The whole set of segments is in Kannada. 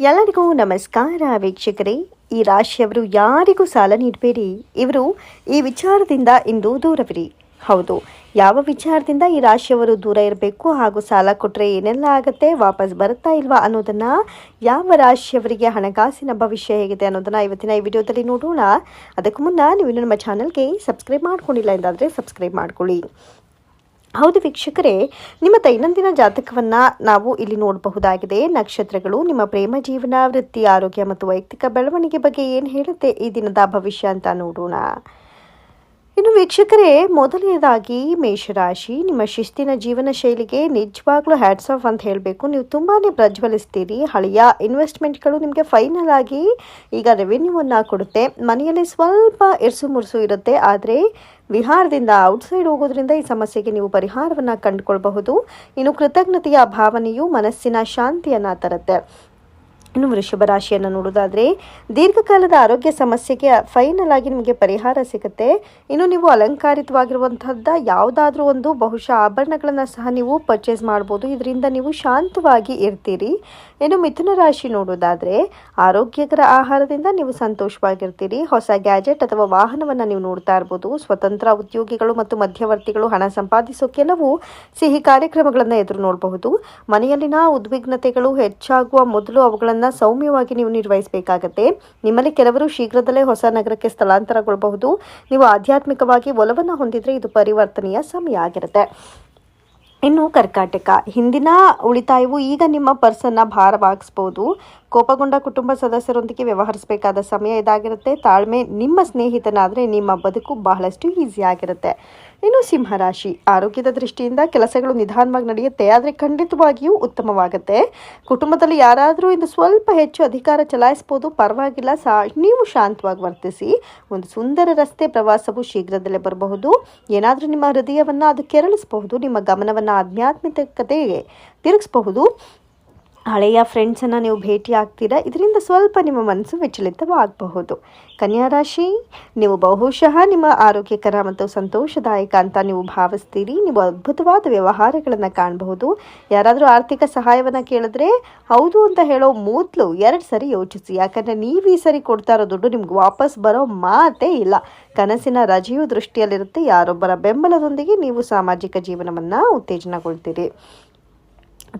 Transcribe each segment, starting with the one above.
ಎಲ್ಲರಿಗೂ ನಮಸ್ಕಾರ ವೀಕ್ಷಕರೇ. ಈ ರಾಶಿಯವರು ಯಾರಿಗೂ ಸಾಲ ನೀಡಬೇಡಿ. ಇವರು ಈ ವಿಚಾರದಿಂದ ಇಂದು ದೂರವಿರಿ. ಹೌದು, ಯಾವ ವಿಚಾರದಿಂದ ಈ ರಾಶಿಯವರು ದೂರ ಇರಬೇಕು ಹಾಗೂ ಸಾಲ ಕೊಟ್ಟರೆ ಏನೆಲ್ಲ ಆಗುತ್ತೆ, ವಾಪಸ್ ಬರುತ್ತಾ ಇಲ್ವಾ ಅನ್ನೋದನ್ನು, ಯಾವ ರಾಶಿಯವರಿಗೆ ಹಣಕಾಸಿನ ಭವಿಷ್ಯ ಹೇಗಿದೆ ಅನ್ನೋದನ್ನು ಇವತ್ತಿನ ಈ ವಿಡಿಯೋದಲ್ಲಿ ನೋಡೋಣ. ಅದಕ್ಕೂ ಮುನ್ನ ನೀವು ನಮ್ಮ ಚಾನಲ್ಗೆ ಸಬ್ಸ್ಕ್ರೈಬ್ ಮಾಡ್ಕೊಂಡಿಲ್ಲ ಎಂದಾದರೆ ಸಬ್ಸ್ಕ್ರೈಬ್ ಮಾಡ್ಕೊಳ್ಳಿ. ಹೌದು ವೀಕ್ಷಕರೇ, ನಿಮ್ಮ ದೈನಂದಿನ ಜಾತಕವನ್ನು ನಾವು ಇಲ್ಲಿ ನೋಡಬಹುದಾಗಿದೆ. ನಕ್ಷತ್ರಗಳು ನಿಮ್ಮ ಪ್ರೇಮ ಜೀವನ, ವೃತ್ತಿ, ಆರೋಗ್ಯ ಮತ್ತು ವೈಯಕ್ತಿಕ ಬೆಳವಣಿಗೆ ಬಗ್ಗೆ ಏನು ಹೇಳುತ್ತೆ ಈ ದಿನದ ಭವಿಷ್ಯ ಅಂತ ನೋಡೋಣ. ಇನ್ನು ವೀಕ್ಷಕರೇ, ಮೊದಲನೇದಾಗಿ ಮೇಷರಾಶಿ. ನಿಮ್ಮ ಶಿಸ್ತಿನ ಜೀವನ ಶೈಲಿಗೆ ನಿಜವಾಗ್ಲೂ ಹ್ಯಾಟ್ಸ್ ಆಫ್ ಅಂತ ಹೇಳಬೇಕು. ನೀವು ತುಂಬಾ ಪ್ರಜ್ವಲಿಸ್ತೀರಿ. ಹಳೆಯ ಇನ್ವೆಸ್ಟ್ಮೆಂಟ್ಗಳು ನಿಮಗೆ ಫೈನಲ್ ಆಗಿ ಈಗ ರೆವೆನ್ಯೂವನ್ನು ಕೊಡುತ್ತೆ. ಮನೆಯಲ್ಲಿ ಸ್ವಲ್ಪ ಇರ್ಸು ಮುರ್ಸು ಇರುತ್ತೆ, ಆದರೆ ವಿಹಾರದಿಂದ ಔಟ್ಸೈಡ್ ಹೋಗೋದ್ರಿಂದ ಈ ಸಮಸ್ಯೆಗೆ ನೀವು ಪರಿಹಾರವನ್ನು ಕಂಡುಕೊಳ್ಬಹುದು. ಇನ್ನು ಕೃತಜ್ಞತೆಯ ಭಾವನೆಯು ಮನಸ್ಸಿನ ಶಾಂತಿಯನ್ನು ತರುತ್ತೆ. ಇನ್ನು ವೃಷಭ ರಾಶಿಯನ್ನು ನೋಡೋದಾದರೆ, ದೀರ್ಘಕಾಲದ ಆರೋಗ್ಯ ಸಮಸ್ಯೆಗೆ ಫೈನಲ್ ಆಗಿ ನಿಮಗೆ ಪರಿಹಾರ ಸಿಗುತ್ತೆ. ಇನ್ನು ನೀವು ಅಲಂಕಾರಿತವಾಗಿರುವಂಥದ್ದು ಯಾವುದಾದ್ರೂ ಒಂದು ಬಹುಶಃ ಆಭರಣಗಳನ್ನು ಸಹ ನೀವು ಪರ್ಚೇಸ್ ಮಾಡ್ಬೋದು. ಇದರಿಂದ ನೀವು ಶಾಂತವಾಗಿ ಇರ್ತೀರಿ. ಇನ್ನು ಮಿಥುನ ರಾಶಿ ನೋಡೋದಾದರೆ, ಆರೋಗ್ಯಕರ ಆಹಾರದಿಂದ ನೀವು ಸಂತೋಷವಾಗಿರ್ತೀರಿ. ಹೊಸ ಗ್ಯಾಜೆಟ್ ಅಥವಾ ವಾಹನವನ್ನು ನೀವು ನೋಡ್ತಾ ಇರ್ಬೋದು. ಸ್ವತಂತ್ರ ಉದ್ಯೋಗಿಗಳು ಮತ್ತು ಮಧ್ಯವರ್ತಿಗಳು ಹಣ ಸಂಪಾದಿಸೋ ಕೆಲವು ಸಿಹಿ ಕಾರ್ಯಕ್ರಮಗಳನ್ನು ಎದುರು ನೋಡಬಹುದು. ಮನೆಯಲ್ಲಿನ ಉದ್ವಿಗ್ನತೆಗಳು ಹೆಚ್ಚಾಗುವ ಮೊದಲು ಅವುಗಳನ್ನು ಸೌಮ್ಯವಾಗಿ ನೀವು ನಿರ್ವಹಿಸಬೇಕಾಗತ್ತೆ. ನಿಮ್ಮಲ್ಲಿ ಕೆಲವರು ಶೀಘ್ರದಲ್ಲೇ ಹೊಸ ನಗರಕ್ಕೆ ಸ್ಥಳಾಂತರಗೊಳ್ಳಬಹುದು. ನೀವು ಆಧ್ಯಾತ್ಮಿಕವಾಗಿ ಒಲವನ್ನು ಹೊಂದಿದ್ರೆ ಇದು ಪರಿವರ್ತನೆಯ ಸಮಯ ಆಗಿರುತ್ತೆ. ಇನ್ನು ಕರ್ಕಾಟಕ. ಹಿಂದಿನ ಉಳಿತಾಯವು ಈಗ ನಿಮ್ಮ ಪರ್ಸನ್ನ ಭಾರವಾಗಿಸ್ಬೋದು. ಕೋಪಗೊಂಡ ಕುಟುಂಬ ಸದಸ್ಯರೊಂದಿಗೆ ವ್ಯವಹರಿಸಬೇಕಾದ ಸಮಯ ಇದಾಗಿರುತ್ತೆ. ತಾಳ್ಮೆ ನಿಮ್ಮ ಸ್ನೇಹಿತನಾದರೆ ನಿಮ್ಮ ಬದುಕು ಬಹಳಷ್ಟು ಈಸಿ ಆಗಿರುತ್ತೆ. ಇನ್ನು ಸಿಂಹರಾಶಿ. ಆರೋಗ್ಯದ ದೃಷ್ಟಿಯಿಂದ ಕೆಲಸಗಳು ನಿಧಾನವಾಗಿ ನಡೆಯುತ್ತೆ, ಆದರೆ ಖಂಡಿತವಾಗಿಯೂ ಉತ್ತಮವಾಗುತ್ತೆ. ಕುಟುಂಬದಲ್ಲಿ ಯಾರಾದರೂ ಇಂದು ಸ್ವಲ್ಪ ಹೆಚ್ಚು ಅಧಿಕಾರ ಚಲಾಯಿಸ್ಬೋದು, ಪರವಾಗಿಲ್ಲ. ನೀವು ಶಾಂತವಾಗಿ ವರ್ತಿಸಿ. ಒಂದು ಸುಂದರ ರಸ್ತೆ ಪ್ರವಾಸವು ಶೀಘ್ರದಲ್ಲೇ ಬರಬಹುದು. ಏನಾದರೂ ನಿಮ್ಮ ಹೃದಯವನ್ನು ಅದು ಕೆರಳಿಸಬಹುದು. ನಿಮ್ಮ ಗಮನವನ್ನು ಆಧ್ಯಾತ್ಮಿಕತೆಗೆ ತಿರುಗಿಸಬಹುದು. ಹಳೆಯ ಫ್ರೆಂಡ್ಸನ್ನು ನೀವು ಭೇಟಿ ಆಗ್ತೀರಾ, ಇದರಿಂದ ಸ್ವಲ್ಪ ನಿಮ್ಮ ಮನಸ್ಸು ವಿಚಲಿತವಾಗಬಹುದು. ಕನ್ಯಾ ರಾಶಿ. ನೀವು ಬಹುಶಃ ನಿಮ್ಮ ಆರೋಗ್ಯಕರ ಮತ್ತು ಸಂತೋಷದಾಯಕ ಅಂತ ನೀವು ಭಾವಿಸ್ತೀರಿ. ನೀವು ಅದ್ಭುತವಾದ ವ್ಯವಹಾರಗಳನ್ನು ಕಾಣಬಹುದು. ಯಾರಾದರೂ ಆರ್ಥಿಕ ಸಹಾಯವನ್ನು ಕೇಳಿದ್ರೆ ಹೌದು ಅಂತ ಹೇಳೋ ಮೊದಲು 2 ಸರಿ ಯೋಚಿಸಿ. ಯಾಕಂದರೆ ನೀವು ಈ ಸರಿ ಕೊಡ್ತಾ ಇರೋ ದುಡ್ಡು ನಿಮ್ಗೆ ವಾಪಸ್ ಬರೋ ಮಾತೇ ಇಲ್ಲ. ಕನಸಿನ ರಜೆಯು ದೃಷ್ಟಿಯಲ್ಲಿರುತ್ತೆ. ಯಾರೊಬ್ಬರ ಬೆಂಬಲದೊಂದಿಗೆ ನೀವು ಸಾಮಾಜಿಕ ಜೀವನವನ್ನು ಉತ್ತೇಜನಗೊಳ್ತೀರಿ.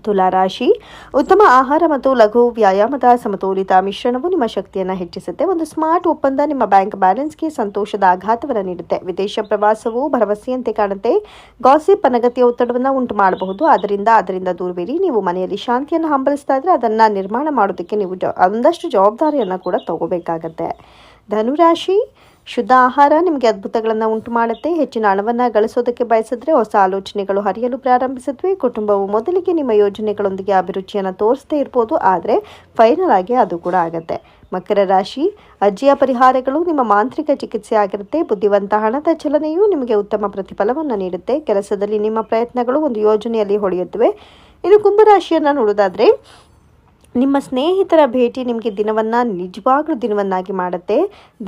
ತುಲಾರಾಶಿ. ಉತ್ತಮ ಆಹಾರ ಮತ್ತು ಲಘು ವ್ಯಾಯಾಮದ ಸಮತೋಲಿತ ಮಿಶ್ರಣವು ನಿಮ್ಮ ಶಕ್ತಿಯನ್ನು ಹೆಚ್ಚಿಸುತ್ತೆ. ಒಂದು ಸ್ಮಾರ್ಟ್ ಒಪ್ಪಂದ ನಿಮ್ಮ ಬ್ಯಾಂಕ್ ಬ್ಯಾಲೆನ್ಸ್ಗೆ ಸಂತೋಷದ ಆಘಾತವನ್ನು ನೀಡುತ್ತೆ. ವಿದೇಶ ಪ್ರವಾಸವು ಭರವಸೆಯಂತೆ ಕಾಣುತ್ತೆ. ಗಾಸಿಪ್ ಅನಗತ್ಯ ಒತ್ತಡವನ್ನು ಉಂಟು ಮಾಡಬಹುದು, ಅದರಿಂದ ದೂರವಿರಿ. ನೀವು ಮನೆಯಲ್ಲಿ ಶಾಂತಿಯನ್ನು ಹಂಬಲಿಸ್ತಾ ಇದ್ರೆ ಅದನ್ನು ನಿರ್ಮಾಣ ಮಾಡೋದಕ್ಕೆ ನೀವು ಒಂದಷ್ಟು ಜವಾಬ್ದಾರಿಯನ್ನು ಕೂಡ ತಗೋಬೇಕಾಗತ್ತೆ. ಧನುರಾಶಿ. ಶುದ್ಧ ಆಹಾರ ನಿಮಗೆ ಅದ್ಭುತಗಳನ್ನು ಉಂಟು ಮಾಡುತ್ತೆ. ಹೆಚ್ಚಿನ ಹಣವನ್ನು ಗಳಿಸೋದಕ್ಕೆ ಬಯಸಿದ್ರೆ ಹೊಸ ಆಲೋಚನೆಗಳು ಹರಿಯಲು ಪ್ರಾರಂಭಿಸುತ್ತವೆ. ಕುಟುಂಬವು ಮೊದಲಿಗೆ ನಿಮ್ಮ ಯೋಜನೆಗಳೊಂದಿಗೆ ಅಭಿರುಚಿಯನ್ನು ತೋರಿಸದೇ ಇರ್ಬೋದು, ಆದರೆ ಫೈನಲ್ ಆಗಿ ಅದು ಕೂಡ ಆಗುತ್ತೆ. ಮಕರ ರಾಶಿ. ಅಜ್ಜಿಯ ಪರಿಹಾರಗಳು ನಿಮ್ಮ ಮಾಂತ್ರಿಕ ಚಿಕಿತ್ಸೆ ಆಗಿರುತ್ತೆ. ಬುದ್ಧಿವಂತ ಹಣದ ಚಲನೆಯು ನಿಮಗೆ ಉತ್ತಮ ಪ್ರತಿಫಲವನ್ನು ನೀಡುತ್ತೆ. ಕೆಲಸದಲ್ಲಿ ನಿಮ್ಮ ಪ್ರಯತ್ನಗಳು ಒಂದು ಯೋಜನೆಯಲ್ಲಿ ಹೊಳೆಯುತ್ತವೆ. ಇನ್ನು ಕುಂಭರಾಶಿಯನ್ನು ನೋಡೋದಾದರೆ, ನಿಮ್ಮ ಸ್ನೇಹಿತರ ಭೇಟಿ ನಿಮಗೆ ದಿನವನ್ನು ನಿಜವಾಗ್ಲೂ ದಿನವನ್ನಾಗಿ ಮಾಡುತ್ತೆ.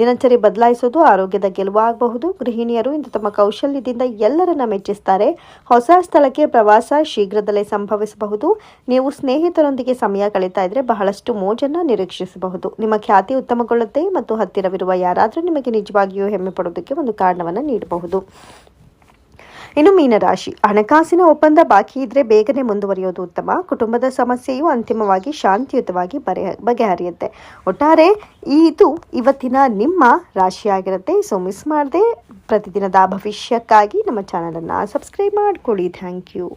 ದಿನಚರಿ ಬದಲಾಯಿಸೋದು ಆರೋಗ್ಯದ ಗೆಲುವಾಗಬಹುದು. ಗೃಹಿಣಿಯರು ಇಂದು ತಮ್ಮ ಕೌಶಲ್ಯದಿಂದ ಎಲ್ಲರನ್ನ ಮೆಚ್ಚಿಸ್ತಾರೆ. ಹೊಸ ಸ್ಥಳಕ್ಕೆ ಪ್ರವಾಸ ಶೀಘ್ರದಲ್ಲೇ ಸಂಭವಿಸಬಹುದು. ನೀವು ಸ್ನೇಹಿತರೊಂದಿಗೆ ಸಮಯ ಕಳೀತಾ ಇದ್ರೆ ಬಹಳಷ್ಟು ಮೋಜನ್ನು ನಿರೀಕ್ಷಿಸಬಹುದು. ನಿಮ್ಮ ಖ್ಯಾತಿ ಉತ್ತಮಗೊಳ್ಳುತ್ತೆ ಮತ್ತು ಹತ್ತಿರವಿರುವ ಯಾರಾದರೂ ನಿಮಗೆ ನಿಜವಾಗಿಯೂ ಹೆಮ್ಮೆ ಪಡೋದಕ್ಕೆ ಒಂದು ಕಾರಣವನ್ನು ನೀಡಬಹುದು. ಇನ್ನು ಮೀನರಾಶಿ. ಹಣಕಾಸಿನ ಒಪ್ಪಂದ ಬಾಕಿ ಇದ್ರೆ ಬೇಗನೆ ಮುಂದುವರಿಯೋದು ಉತ್ತಮ. ಕುಟುಂಬದ ಸಮಸ್ಯೆಯು ಅಂತಿಮವಾಗಿ ಶಾಂತಿಯುತವಾಗಿ ಬಗೆಹರಿಯುತ್ತೆ. ಒಟ್ಟಾರೆ ಇದು ಇವತ್ತಿನ ನಿಮ್ಮ ರಾಶಿಯಾಗಿರುತ್ತೆ. ಸೊ ಮಿಸ್ ಮಾಡದೆ ಪ್ರತಿದಿನದ ಭವಿಷ್ಯಕ್ಕಾಗಿ ನಮ್ಮ ಚಾನಲನ್ನು ಸಬ್ಸ್ಕ್ರೈಬ್ ಮಾಡ್ಕೊಳ್ಳಿ. Thank you.